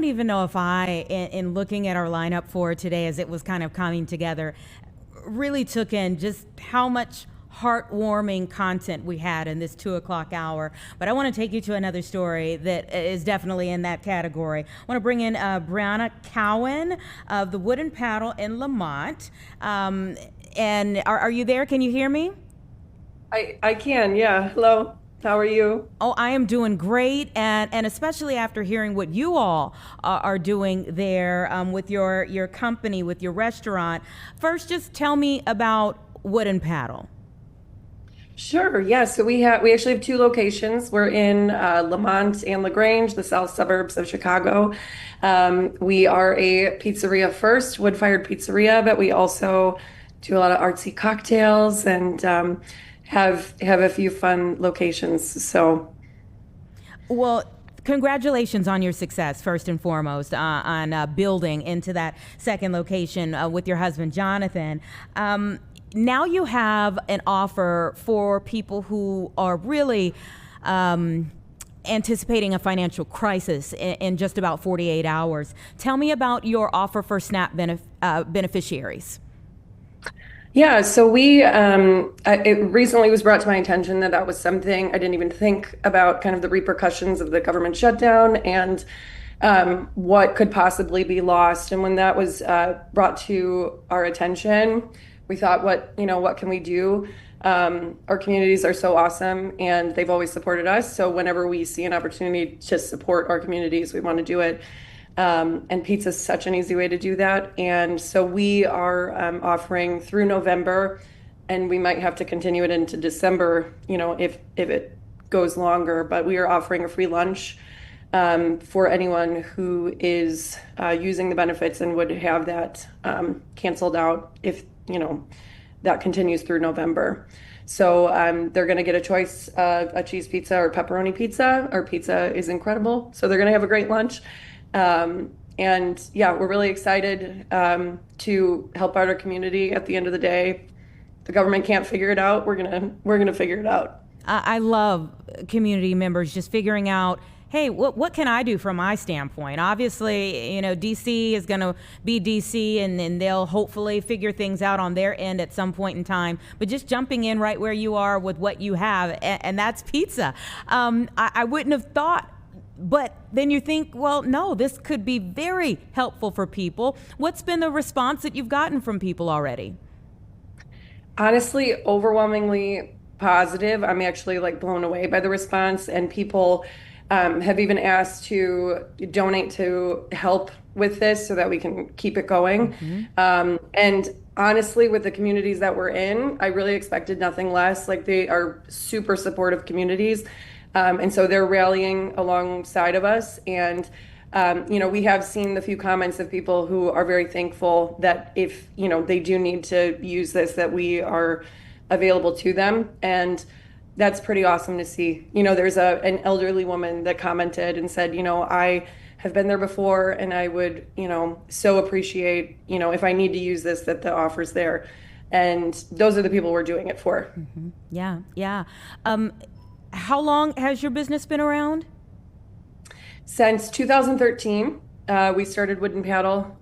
don't even know if in looking at our lineup for today as it was kind of coming together, really took in just how much heartwarming content we had in this 2 o'clock hour. But I want to take you to another story that is definitely in that category. I want to bring in Brianna Cowan of the Wooden Paddle in Lemont. And are you there? Can you hear me? I can, yeah. Hello. How are you? Oh, I am doing great, and especially after hearing what you all are doing there with your company, with your restaurant. First, just tell me about Wooden Paddle. Sure. Yeah. So we actually have two locations. We're in Lemont and La Grange, the south suburbs of Chicago. We are a pizzeria first, wood-fired pizzeria, but we also do a lot of artsy cocktails and have a few fun locations. So, Well, congratulations on your success, first and foremost, on building into that second location with your husband, Jonathan. Now you have an offer for people who are really anticipating a financial crisis in just about 48 hours. Tell me about your offer for SNAP beneficiaries. yeah. So it recently was brought to my attention that that was something I didn't even think about, kind of the repercussions of the government shutdown and what could possibly be lost. And when that was brought to our attention, we thought, what can we do? Our communities are so awesome and they've always supported us. So whenever we see an opportunity to support our communities, we want to do it. And pizza is such an easy way to do that. And so we are offering through November, and we might have to continue it into December, if it goes longer. But we are offering a free lunch for anyone who is using the benefits and would have that canceled out if that continues through November. So they're going to get a choice of a cheese pizza or pepperoni pizza. Our pizza is incredible. So they're going to have a great lunch. And yeah, we're really excited to help out our community. At the end of the day, the government can't figure it out. We're gonna figure it out. I love community members just figuring out, hey, what can I do from my standpoint? Obviously, DC is going to be DC, and they'll hopefully figure things out on their end at some point in time. But just jumping in right where you are with what you have, and that's pizza. I wouldn't have thought. But then you think, well, no, this could be very helpful for people. What's been the response that you've gotten from people already? Honestly, overwhelmingly positive. I'm actually like blown away by the response, and people have even asked to donate to help with this so that we can keep it going. And honestly, with the communities that we're in, I really expected nothing less. Like, they are super supportive communities. And so they're rallying alongside of us. And, we have seen the few comments of people who are very thankful that if, they do need to use this, that we are available to them. And that's pretty awesome to see. There's an elderly woman that commented and said, I have been there before, and I would, so appreciate, if I need to use this, that the offer's there. And those are the people we're doing it for. Yeah, yeah. How long has your business been around? Since 2013, we started Wooden Paddle.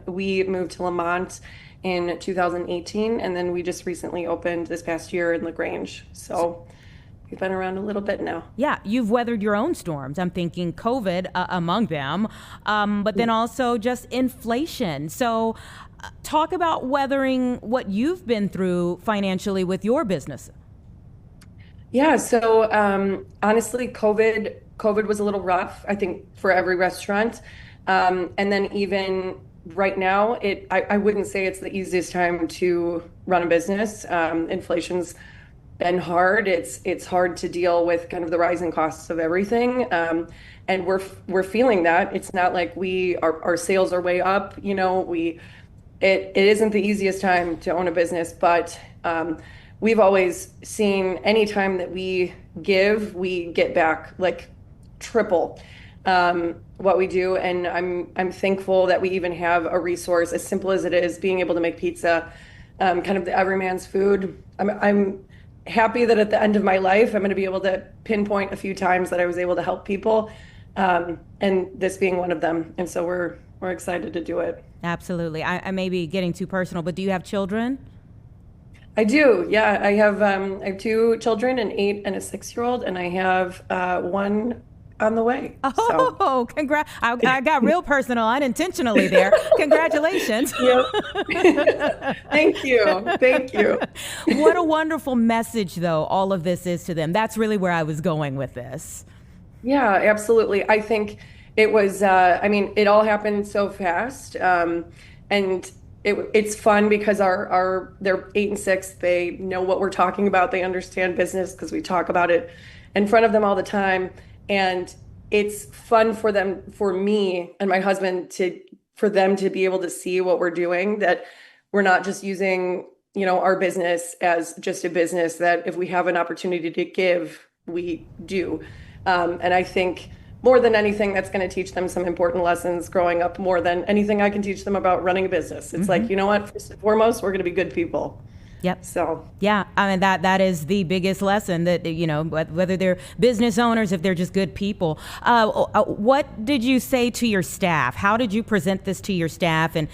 We moved to Lemont in 2018, and then we just recently opened this past year in La Grange. So we've been around a little bit now. Yeah, you've weathered your own storms. I'm thinking COVID among them, but then also just inflation. So talk about weathering what you've been through financially with your business. Yeah, so honestly, COVID was a little rough, I think, for every restaurant. And then even right now, I wouldn't say it's the easiest time to run a business. Inflation's been hard. It's hard to deal with kind of the rising costs of everything. And we're feeling that. It's not like our sales are way up, it isn't the easiest time to own a business, but we've always seen any time that we give, we get back like triple what we do. And I'm thankful that we even have a resource as simple as it is, being able to make pizza, kind of the everyman's food. I'm happy that at the end of my life, I'm going to be able to pinpoint a few times that I was able to help people. and this being one of them. And so we're excited to do it. Absolutely. I may be getting too personal, but do you have children? I do. Yeah, I have two children, an 8 and a 6-year-old, and I have one on the way. So, Oh, congrats. I got real personal unintentionally there. Congratulations. yeah. Thank you. Thank you. What a wonderful message, though, all of this is to them. That's really where I was going with this. Yeah, absolutely. I think it was, I mean, it all happened so fast. And it's fun because they're 8 and 6. They know what we're talking about. They understand business because we talk about it in front of them all the time. And it's fun for them, for me and my husband for them to be able to see what we're doing, that we're not just using, our business as just a business, that if we have an opportunity to give, we do. And I think more than anything, that's going to teach them some important lessons growing up, more than anything I can teach them about running a business. It's like, you know what, first and foremost, we're going to be good people. Yep. So, yeah, I mean, that is the biggest lesson, that, whether they're business owners, if they're just good people. What did you say to your staff? How did you present this to your staff? And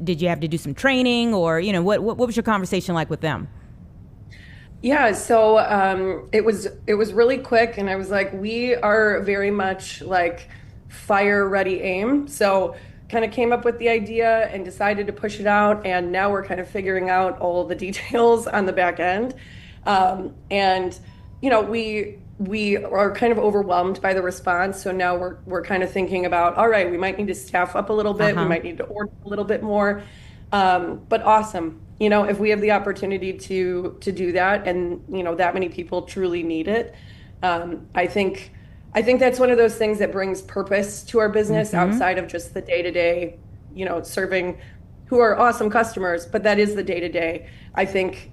did you have to do some training, or, what was your conversation like with them? yeah, so it was really quick, and I was like, we are very much like fire, ready, aim. So kind of came up with the idea and decided to push it out, and now we're kind of figuring out all the details on the back end. And we are kind of overwhelmed by the response. So now we're kind of thinking about, all right, we might need to staff up a little bit. We might need to order a little bit more. But awesome. If we have the opportunity to do that, and that many people truly need it, I think that's one of those things that brings purpose to our business outside of just the day-to-day, serving, who are awesome customers, but that is the day-to-day. I think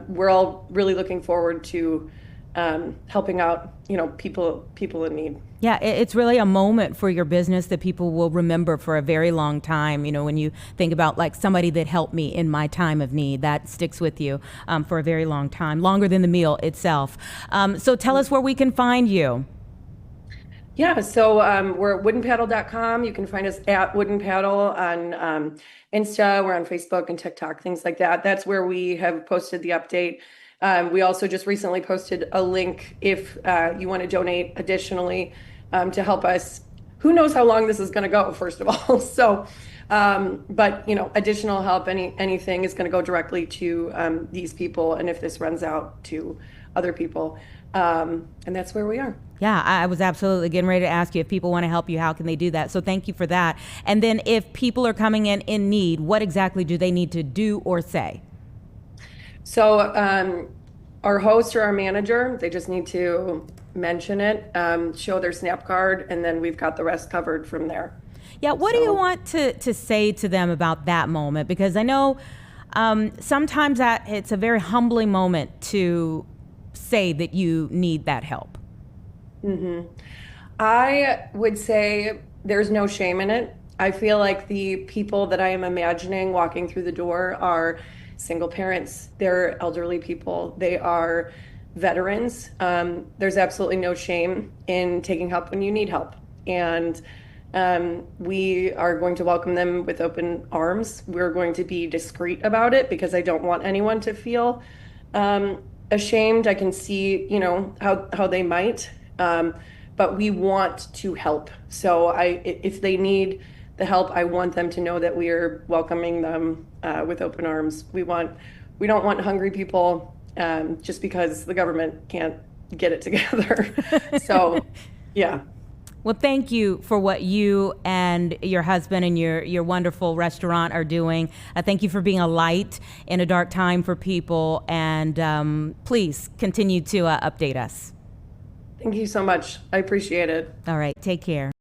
we're all really looking forward to helping out, people in need. Yeah, it's really a moment for your business that people will remember for a very long time. When you think about like somebody that helped me in my time of need, that sticks with you for a very long time, longer than the meal itself. So tell us where we can find you. Yeah, so we're at woodenpaddle.com. You can find us at Wooden Paddle on Insta. We're on Facebook and TikTok, things like that. That's where we have posted the update. We also just recently posted a link if you want to donate additionally to help us. Who knows how long this is going to go, first of all. So, but additional help, anything is going to go directly to these people, and if this runs out, to other people. And that's where we are. Yeah, I was absolutely getting ready to ask you, if people want to help you, how can they do that? So thank you for that. And then if people are coming in need, what exactly do they need to do or say? So our host or our manager, they just need to mention it, show their SNAP card, and then we've got the rest covered from there. Yeah, what do you want to say to them about that moment? Because I know sometimes it's a very humbling moment to say that you need that help. I would say there's no shame in it. I feel like the people that I am imagining walking through the door are single parents, they're elderly people, they are veterans. There's absolutely no shame in taking help when you need help. And we are going to welcome them with open arms. We're going to be discreet about it because I don't want anyone to feel ashamed. I can see, how they might, but we want to help. So if they need the help, I want them to know that we are welcoming them with open arms. We don't want hungry people just because the government can't get it together. So, yeah. Well, thank you for what you and your husband and your wonderful restaurant are doing. Thank you for being a light in a dark time for people. And please continue to update us. Thank you so much. I appreciate it. All right. Take care.